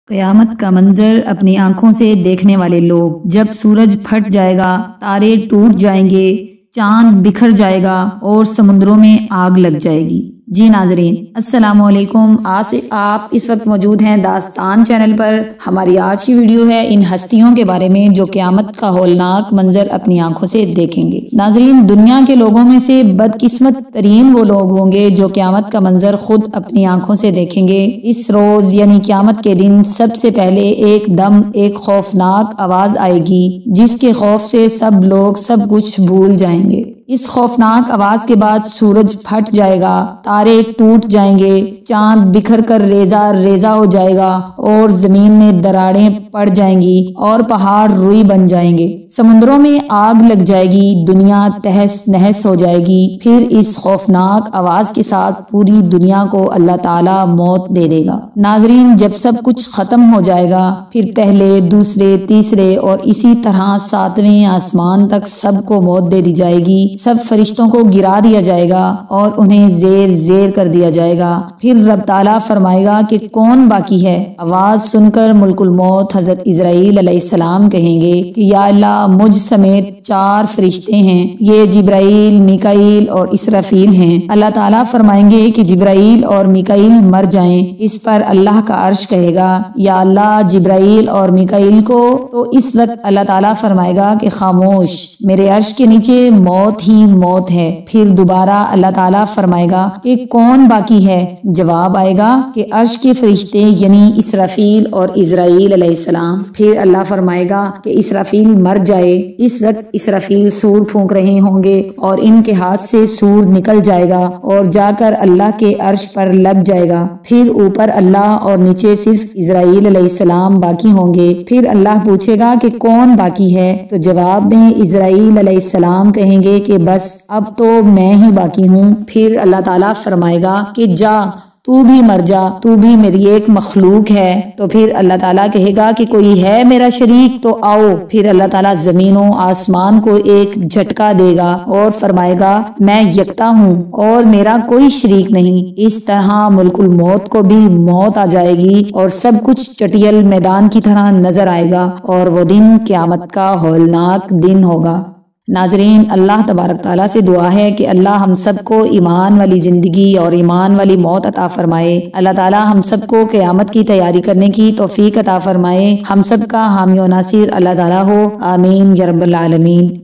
قیامت کا منظر اپنی آنکھوں سے دیکھنے والے لوگ، جب سورج پھٹ جائے گا، تارے ٹوٹ جائیں گے، چاند بکھر جائے گا اور سمندروں میں آگ لگ جائے گی۔ جی ناظرین، السلام علیکم۔ آپ اس وقت موجود ہیں داستان چینل پر۔ ہماری آج کی ویڈیو ہے ان ہستیوں کے بارے میں جو قیامت کا ہولناک منظر اپنی آنکھوں سے دیکھیں گے۔ ناظرین، دنیا کے لوگوں میں سے بدقسمت ترین وہ لوگ ہوں گے جو قیامت کا منظر خود اپنی آنکھوں سے دیکھیں گے۔ اس روز یعنی قیامت کے دن سب سے پہلے ایک دم ایک خوفناک آواز آئے گی جس کے خوف سے سب لوگ سب کچھ بھول جائیں گے۔ اس خوفناک آواز کے بعد سورج پھٹ جائے گا، تارے ٹوٹ جائیں گے، چاند بکھر کر ریزہ ریزہ ہو جائے گا اور زمین میں دراڑیں پڑ جائیں گی اور پہاڑ روئی بن جائیں گے، سمندروں میں آگ لگ جائے گی، دنیا تہس نہس ہو جائے گی۔ پھر اس خوفناک آواز کے ساتھ پوری دنیا کو اللہ تعالیٰ موت دے دے گا۔ ناظرین، جب سب کچھ ختم ہو جائے گا، پھر پہلے، دوسرے، تیسرے اور اسی طرح ساتویں آسمان تک سب کو موت دے دی جائے گی۔ سب فرشتوں کو گرا دیا جائے گا اور انہیں زیر زیر کر دیا جائے گا۔ پھر رب تعالیٰ فرمائے گا کہ کون باقی ہے؟ آواز سن کر ملک الموت حضرت عزرائیل علیہ السلام کہیں گے کہ یا اللہ، مجھ سمیت 4 فرشتے ہیں، یہ جبرائیل، میکائیل اور اسرافیل ہیں۔ اللہ تعالیٰ فرمائیں گے کہ جبرائیل اور میکائیل مر جائیں۔ اس پر اللہ کا عرش کہے گا یا اللہ، جبرائیل اور میکائیل کو۔ تو اس وقت اللہ تعالیٰ فرمائے گا کہ خاموش، میرے عرش کے نیچے موت ہی موت ہے۔ پھر دوبارہ اللہ تعالیٰ فرمائے گا کہ کون باقی ہے؟ جواب آئے گا کہ عرش کے فرشتے یعنی اسرافیل اور عزرائیل علیہ السلام۔ پھر اللہ فرمائے گا کہ اسرافیل مر جائے۔ اس وقت اسرافیل سور پھونک رہے ہوں گے اور ان کے ہاتھ سے سور نکل جائے گا اور جا کر اللہ کے عرش پر لگ جائے گا۔ پھر اوپر اللہ اور نیچے صرف عزرائیل علیہ السلام باقی ہوں گے۔ پھر اللہ پوچھے گا کہ کون باقی ہے؟ تو جواب میں عزرائیل علیہ السلام کہیں گے کہ بس اب تو میں ہی باقی ہوں۔ پھر اللہ تعالیٰ فرمائے گا کہ جا، تو بھی مر جا، تو بھی میری ایک مخلوق ہے۔ تو پھر اللہ تعالیٰ کہے گا کہ کوئی ہے میرا شریک؟ تو آؤ۔ پھر اللہ تعالیٰ زمین و آسمان کو ایک جھٹکا دے گا اور فرمائے گا میں یکتا ہوں اور میرا کوئی شریک نہیں۔ اس طرح ملک الموت کو بھی موت آ جائے گی اور سب کچھ چٹیل میدان کی طرح نظر آئے گا اور وہ دن قیامت کا ہولناک دن ہوگا۔ ناظرین، اللہ تبارک تعالیٰ سے دعا ہے کہ اللہ ہم سب کو ایمان والی زندگی اور ایمان والی موت عطا فرمائے۔ اللہ تعالیٰ ہم سب کو قیامت کی تیاری کرنے کی توفیق عطا فرمائے۔ ہم سب کا حامی و ناصر اللہ تعالیٰ ہو، آمین یا رب العالمین۔